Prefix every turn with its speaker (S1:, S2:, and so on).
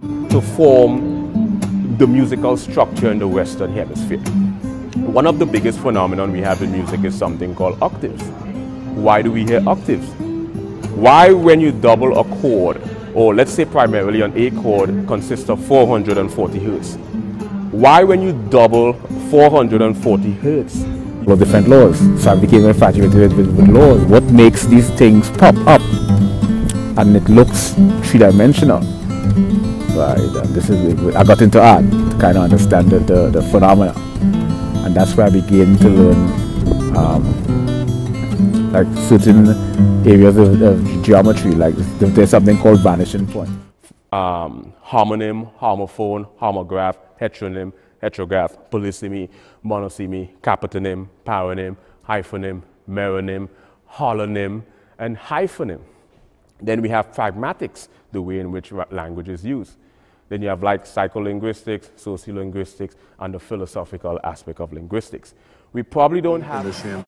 S1: to form the musical structure in the Western Hemisphere. One of the biggest phenomena we have in music is something called octaves. Why do we hear octaves? Why, when you double a chord, or let's say primarily an A chord consists of 440 hertz. Why, when you double 440 hertz?
S2: Well, different laws. So I became infatuated with laws. What makes these things pop up? And it looks three-dimensional. Right, and this is, I got into art to kind of understand the phenomena. And that's where I began to learn like certain areas of geometry, like there's something called vanishing point.
S1: Homonym, homophone, homograph, heteronym, heterograph, polysemy, monosemy, capitonym, paronym, hyphonym, meronym, holonym, and hyphonym. Then we have pragmatics, the way in which language is used. Then you have like psycholinguistics, sociolinguistics, and the philosophical aspect of linguistics. We probably don't have